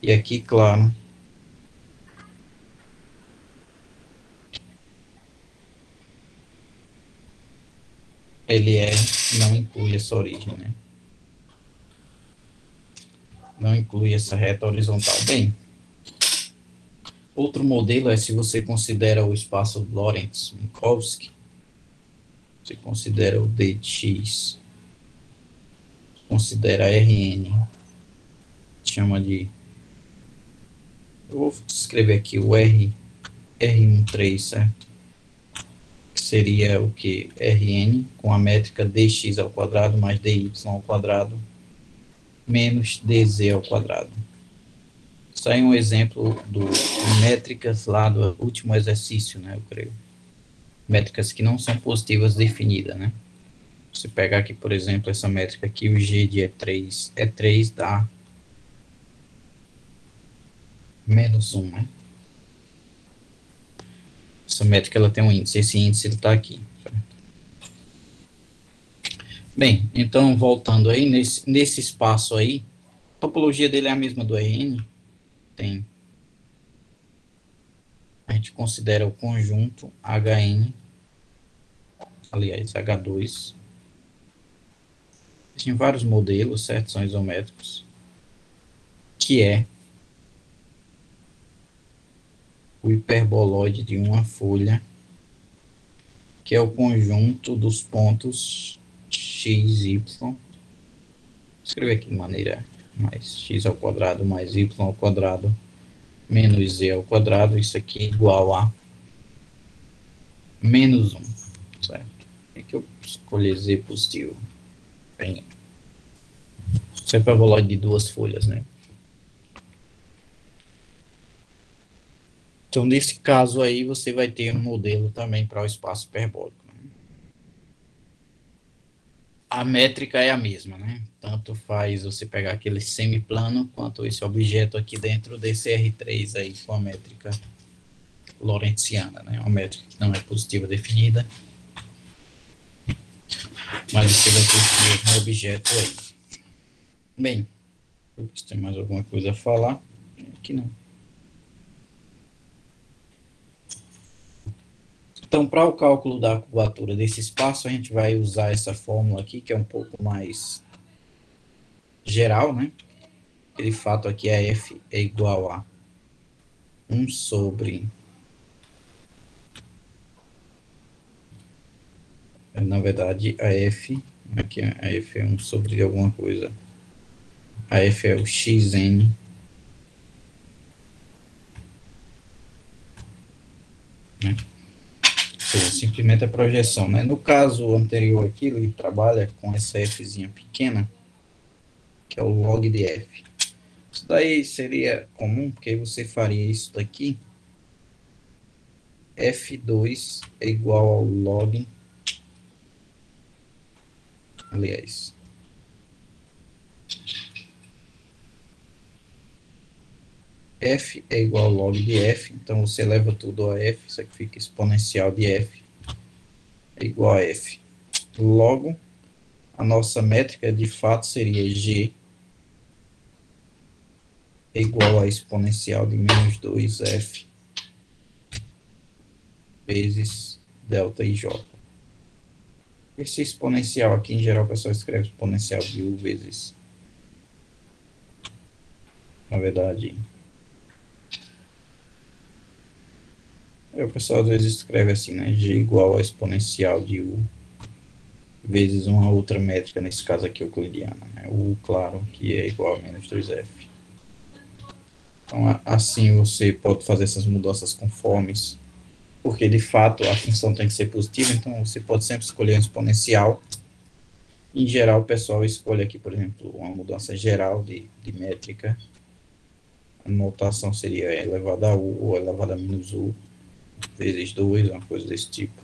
e aqui, claro, ele não inclui essa origem, né? Não inclui essa reta horizontal. Bem, outro modelo é se você considera o espaço Lorentz-Minkowski, você considera o D de x, considera Rn, chama de, eu vou escrever aqui o R13, certo? Que seria o que? Rn com a métrica dx ao quadrado mais dy ao quadrado menos dz ao quadrado. Isso aí é um exemplo de métricas lá do último exercício, né, eu creio. Métricas que não são positivas definidas, né? Você pegar aqui, por exemplo, essa métrica aqui, o G de E3 dá menos 1, né? Essa métrica ela tem um índice, esse índice ele está aqui. Bem, então voltando aí, nesse espaço aí, a topologia dele é a mesma do RN, a gente considera o conjunto HN, aliás, H2, tem vários modelos, certo? São isométricos, que é o hiperboloide de uma folha, que é o conjunto dos pontos x, y. Vou escrever aqui de maneira mais x ao quadrado mais y ao quadrado menos z ao quadrado. Isso aqui é igual a menos 1, certo? É que eu escolhi Z positivo. Bem, sempre a valor de duas folhas, né? Então, nesse caso aí, você vai ter um modelo também para o espaço hiperbólico. A métrica é a mesma, né? Tanto faz você pegar aquele semiplano, quanto esse objeto aqui dentro desse R3 aí, com a métrica lorentziana, né? Uma métrica que não é positiva definida, mas você vai ter esse mesmo objeto aí. Bem, se tem mais alguma coisa a falar, aqui não. Então, para o cálculo da curvatura desse espaço, a gente vai usar essa fórmula aqui, que é um pouco mais geral, né? Aquele fato aqui é F é igual a 1 sobre... Na verdade, a F... Aqui a F é 1 sobre alguma coisa. A F é o xn... Né? Ou seja, simplesmente a projeção, né? No caso anterior aqui, ele trabalha com essa Fzinha pequena, que é o log de F. Isso daí seria comum, porque você faria isso daqui. F2 é igual ao log, aliás, F é igual ao log de F, então você leva tudo a F, isso aqui fica exponencial de F é igual a F. Logo, a nossa métrica de fato seria G é igual a exponencial de menos 2F vezes delta IJ. Esse exponencial aqui, em geral, o pessoal escreve exponencial de U vezes, na verdade, o pessoal às vezes escreve assim, né? G igual a exponencial de U vezes uma outra métrica, nesse caso aqui euclidiana, né? U, claro, que é igual a menos 2F. Então, assim você pode fazer essas mudanças conformes, porque de fato a função tem que ser positiva, então você pode sempre escolher um exponencial. Em geral, o pessoal escolhe aqui, por exemplo, uma mudança geral de métrica. A notação seria elevada a U ou elevada a menos U vezes 2, uma coisa desse tipo,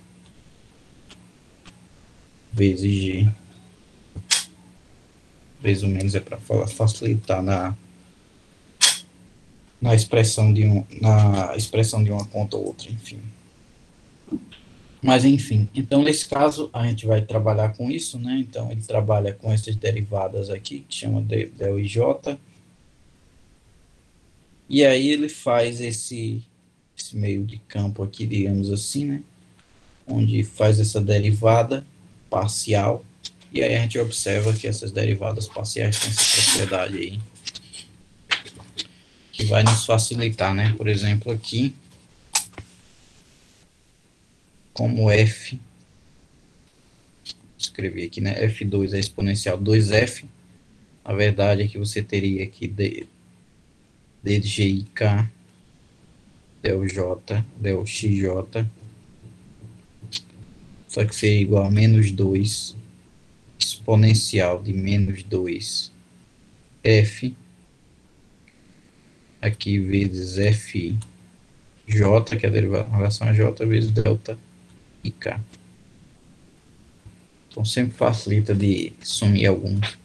vezes G. Vezes o menos é para facilitar na expressão de uma conta ou outra, enfim. Mas, enfim, então, nesse caso, a gente vai trabalhar com isso, né? Então, ele trabalha com essas derivadas aqui, que chama del e j, e aí ele faz esse meio de campo aqui, digamos assim, né? Onde faz essa derivada parcial, e aí a gente observa que essas derivadas parciais têm essa propriedade aí, que vai nos facilitar, né? Por exemplo, aqui, como F, escrevi aqui, né? F2 é exponencial 2F, na verdade aqui você teria que dgik del j, del xj, só que seria igual a menos 2 exponencial de menos 2 F, aqui vezes F J, que é a derivação em relação a J, vezes delta IK. Então sempre facilita de sumir alguns.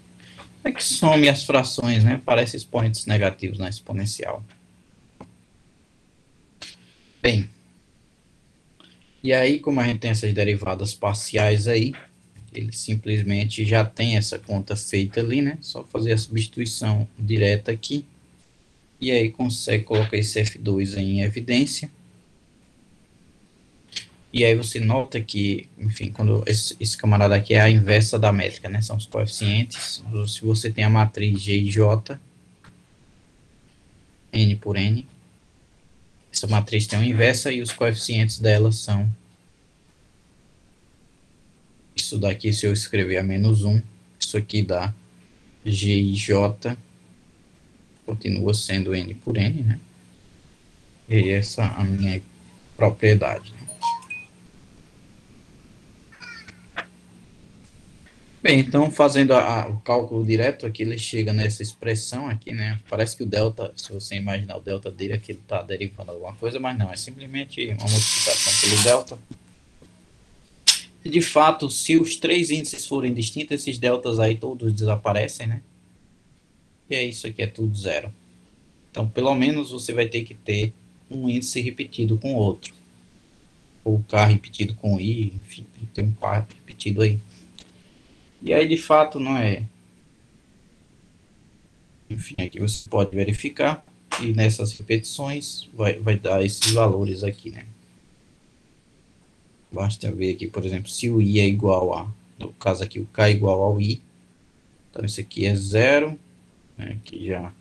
É que some as frações, né? Parece expoentes negativos na exponencial. Bem, e aí, como a gente tem essas derivadas parciais aí, ele simplesmente já tem essa conta feita ali, né? Só fazer a substituição direta aqui. E aí consegue colocar esse F2 em evidência. E aí você nota que, enfim, quando esse camarada aqui é a inversa da métrica, né? São os coeficientes. Se você tem a matriz G e J, N por N, essa matriz tem uma inversa e os coeficientes dela são isso daqui, se eu escrever a menos 1, isso aqui dá G e J, continua sendo N por N, né? E essa é a minha propriedade. Bem, então fazendo o cálculo direto aqui, ele chega nessa expressão aqui, né? Parece que o delta, se você imaginar o delta dele, aqui ele está derivando alguma coisa, mas não, é simplesmente uma multiplicação pelo delta. E de fato, se os três índices forem distintos, esses deltas aí todos desaparecem, né? E é isso aqui, é tudo zero. Então, pelo menos você vai ter que ter um índice repetido com outro. Ou K repetido com I, enfim, tem que ter um par repetido aí. E aí, de fato, não é. Enfim, aqui você pode verificar. E nessas repetições vai dar esses valores aqui, né? Basta ver aqui, por exemplo, se o I é igual a. No caso aqui, o K é igual ao I. Então, isso aqui é zero. Né, aqui já.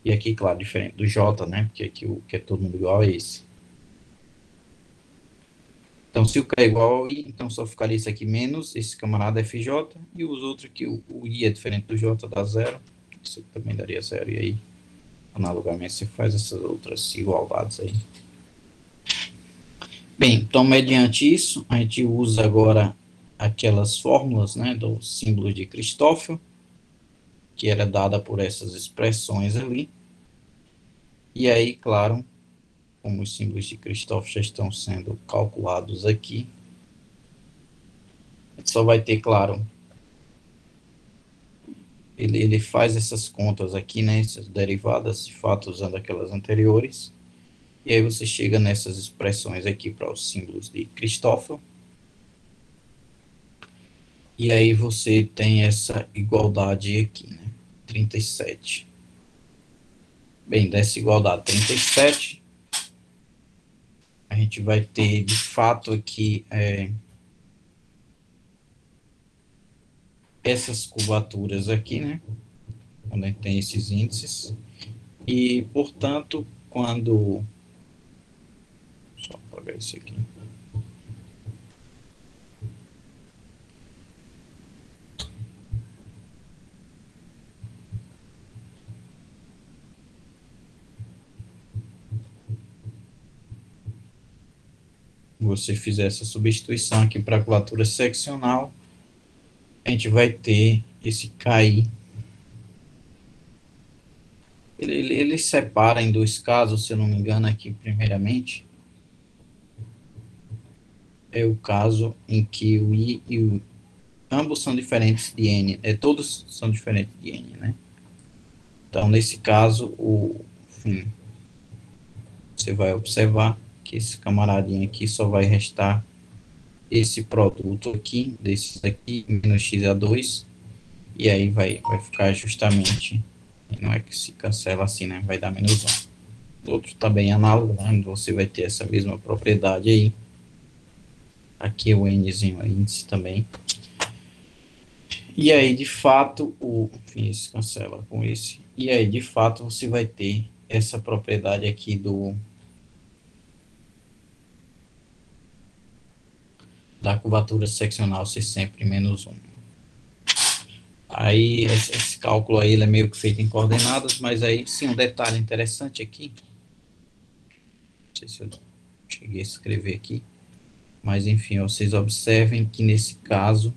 E aqui, claro, diferente do J, né? Porque aqui o que é todo mundo igual a esse. Então, se o K é igual ao I, então só ficaria isso aqui menos esse camarada FJ, e os outros aqui, o I é diferente do J, dá zero, isso também daria zero, e aí, analogamente, você faz essas outras igualdades aí. Bem, então, mediante isso, a gente usa agora aquelas fórmulas, né, do símbolo de Christoffel, que era dada por essas expressões ali, e aí, claro, como os símbolos de Christoffel já estão sendo calculados aqui, a gente só vai ter, claro, ele faz essas contas aqui, né, essas derivadas, de fato, usando aquelas anteriores, e aí você chega nessas expressões aqui para os símbolos de Christoffel, e aí você tem essa igualdade aqui, né, 37. Bem, dessa igualdade 37, a gente vai ter, de fato, aqui essas curvaturas aqui, né, quando a gente tem esses índices, e, portanto, quando... Só apagar isso aqui. Você fizer essa substituição aqui para a curvatura seccional, a gente vai ter esse KI. Ele separa em dois casos, se eu não me engano, aqui primeiramente. É o caso em que o I e o ambos são diferentes de N. Todos são diferentes de N, né? Então, nesse caso, enfim, você vai observar que esse camaradinho aqui só vai restar esse produto aqui, desses aqui, menos xa2, e aí vai ficar justamente, não é que se cancela assim, né? Vai dar menos 1. O outro está bem análogo, né? Você vai ter essa mesma propriedade aí. Aqui o Nzinho é índice também. E aí, de fato, enfim, esse cancela com esse. E aí, de fato, você vai ter essa propriedade aqui da curvatura seccional ser sempre menos 1. Aí, esse cálculo aí, ele é meio que feito em coordenadas, mas aí, sim, um detalhe interessante aqui, não sei se eu cheguei a escrever aqui, mas, enfim, vocês observem que, nesse caso,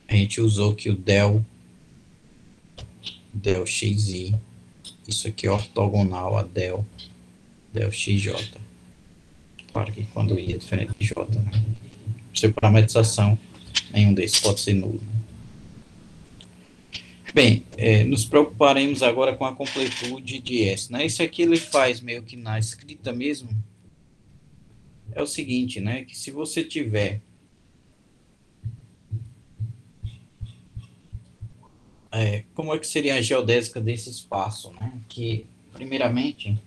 a gente usou que o del xi, isso aqui é ortogonal a del xj. Claro que quando i é diferente de j, né? Por parametrização, nenhum desses pode ser nulo. Bem, nos preocuparemos agora com a completude de S, né? Isso aqui ele faz meio que na escrita mesmo. É o seguinte, né? Que se você tiver como é que seria a geodésica desse espaço, né? Que, primeiramente,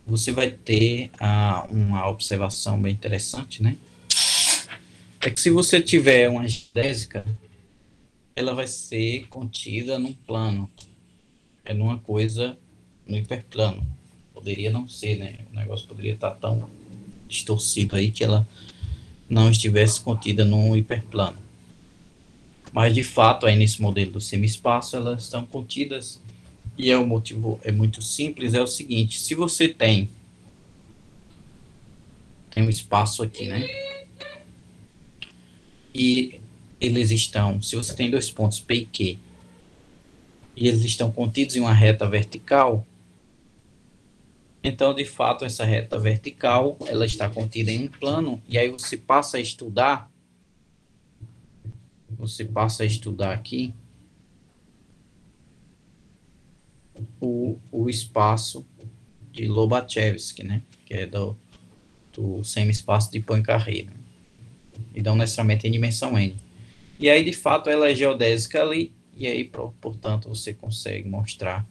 você vai ter uma observação bem interessante, né? É que se você tiver uma geodésica, ela vai ser contida num plano, numa coisa no hiperplano. Poderia não ser, né? O negócio poderia estar tão distorcido aí que ela não estivesse contida num hiperplano. Mas, de fato, aí nesse modelo do semi-espaço, elas estão contidas, e o motivo é muito simples, é o seguinte: se você tem um espaço aqui, né? e eles estão, se você tem dois pontos P e Q, e eles estão contidos em uma reta vertical, então, de fato, essa reta vertical, ela está contida em um plano, e aí você passa a estudar aqui o espaço de Lobachevsky, né? Que é do semi-espaço de Poincaré, né? E não necessariamente em dimensão n. E aí, de fato, ela é geodésica ali, e aí, portanto, você consegue mostrar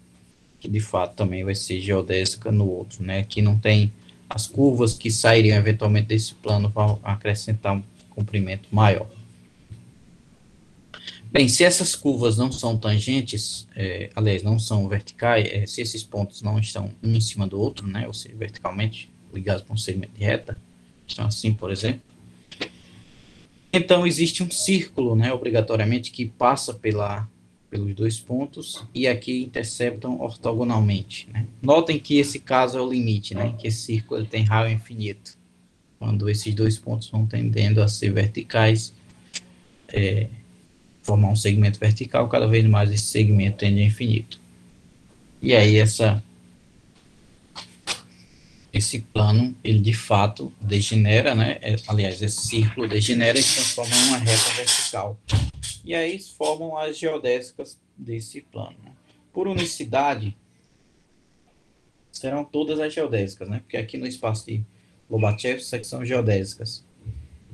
que, de fato, também vai ser geodésica no outro, né? Aqui não tem as curvas que sairiam eventualmente desse plano para acrescentar um comprimento maior. Bem, se essas curvas não são tangentes, aliás, não são verticais, se esses pontos não estão um em cima do outro, né, ou seja, verticalmente ligados para um segmento de reta, estão assim, por exemplo, então existe um círculo, né, obrigatoriamente, que passa pelos dois pontos e aqui interceptam ortogonalmente, né. Notem que esse caso é o limite, né, que esse círculo ele tem raio infinito, quando esses dois pontos vão tendendo a ser verticais, formar um segmento vertical, cada vez mais esse segmento tende a infinito. E aí esse plano, ele de fato degenera, né? Aliás, esse círculo degenera e se transforma em uma reta vertical. E aí formam as geodésicas desse plano, né? Por unicidade, serão todas as geodésicas, né? Porque aqui no espaço de Lobachev, isso aqui são geodésicas.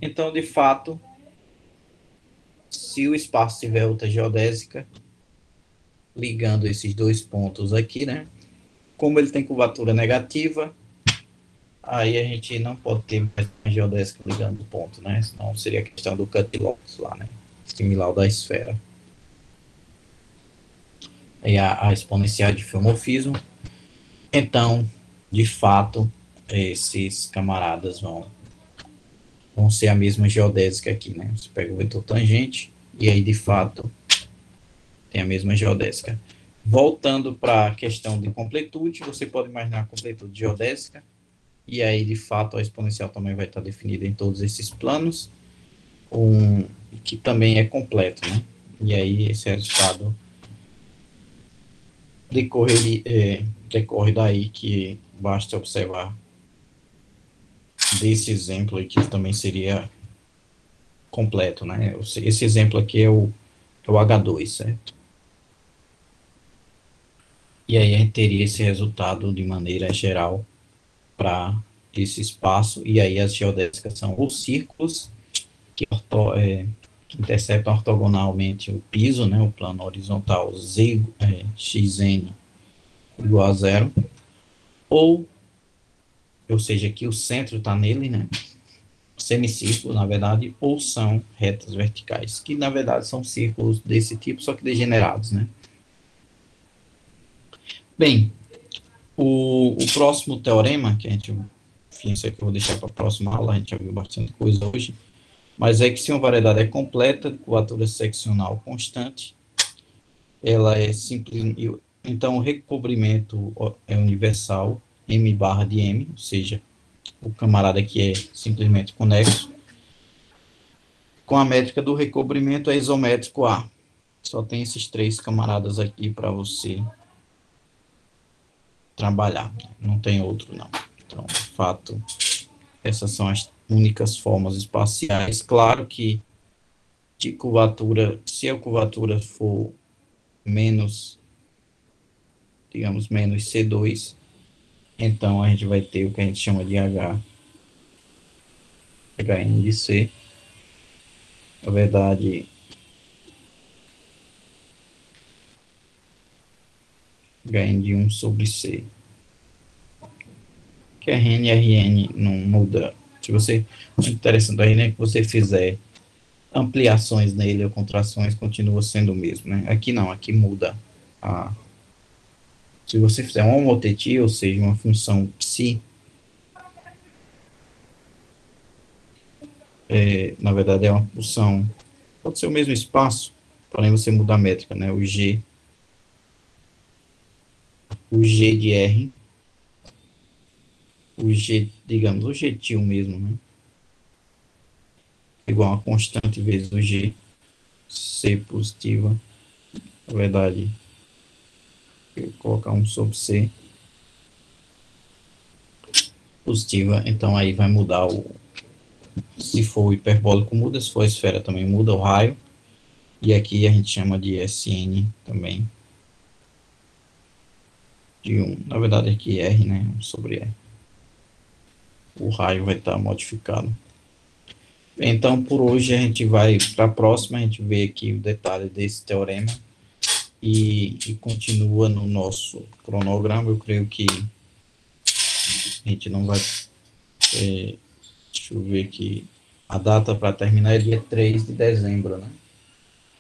Então, de fato, se o espaço tiver outra geodésica, ligando esses dois pontos aqui, né? Como ele tem curvatura negativa, aí a gente não pode ter mais uma geodésica ligando o ponto, né? Senão seria a questão do Cut-Loss lá, né? Similar da esfera. E a exponencial de filomorfismo. Então, de fato, esses camaradas vão ser a mesma geodésica aqui, né? Você pega o vetor tangente e aí, de fato, tem a mesma geodésica. Voltando para a questão de completude, você pode imaginar a completude geodésica, e aí, de fato, a exponencial também vai estar definida em todos esses planos, que também é completo, né? E aí, esse resultado decorre daí que basta observar desse exemplo aqui, que também seria completo, né? Esse exemplo aqui é o H2, certo? E aí a gente teria esse resultado de maneira geral para esse espaço, e aí as geodésicas são os círculos que interceptam ortogonalmente o piso, né, o plano horizontal xn igual a zero, ou seja, que o centro está nele, né, semicírculo, na verdade, ou são retas verticais, que na verdade são círculos desse tipo, só que degenerados, né. Bem, o próximo teorema, que a gente, enfim, isso aqui eu vou deixar para a próxima aula, a gente já viu bastante coisa hoje, mas é que se uma variedade é completa, curvatura seccional constante, ela é simples, então o recobrimento é universal, m barra de m, ou seja, o camarada aqui é simplesmente conexo, com a métrica do recobrimento é isométrico A. Só tem esses três camaradas aqui para você trabalhar, não tem outro não. Então, de fato, essas são as únicas formas espaciais. Claro que de curvatura, se a curvatura for menos, digamos, menos C2, então a gente vai ter o que a gente chama de HN de C. Na verdade, HN de 1 sobre C. Que RN e RN não muda. Se você, o interessante do RN é que você fizer ampliações nele ou contrações, continua sendo o mesmo, né? Aqui não, aqui muda. Se você fizer uma homotetia, ou seja, uma função psi, na verdade é uma função, pode ser o mesmo espaço, porém você muda a métrica, né? O G de R, o G, digamos, o G mesmo, né? igual a constante vezes o G, C positiva, na verdade, eu vou colocar 1 sobre C positiva, então aí vai mudar se for o hiperbólico muda, se for a esfera também muda o raio, e aqui a gente chama de SN também, de 1, na verdade aqui R, né, 1 sobre R. O raio vai estar modificado. Então, por hoje, a gente vai para a próxima, a gente vê aqui o detalhe desse teorema e continua no nosso cronograma. Eu creio que a gente não vai. Deixa eu ver aqui. A data para terminar é dia 3 de dezembro, né?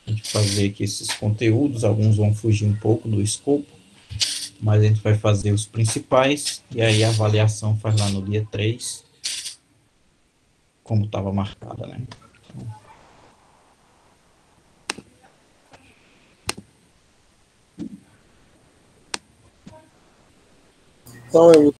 A gente fazer aqui esses conteúdos, alguns vão fugir um pouco do escopo, mas a gente vai fazer os principais e aí a avaliação faz lá no dia 3, como estava marcada, né? Então, eu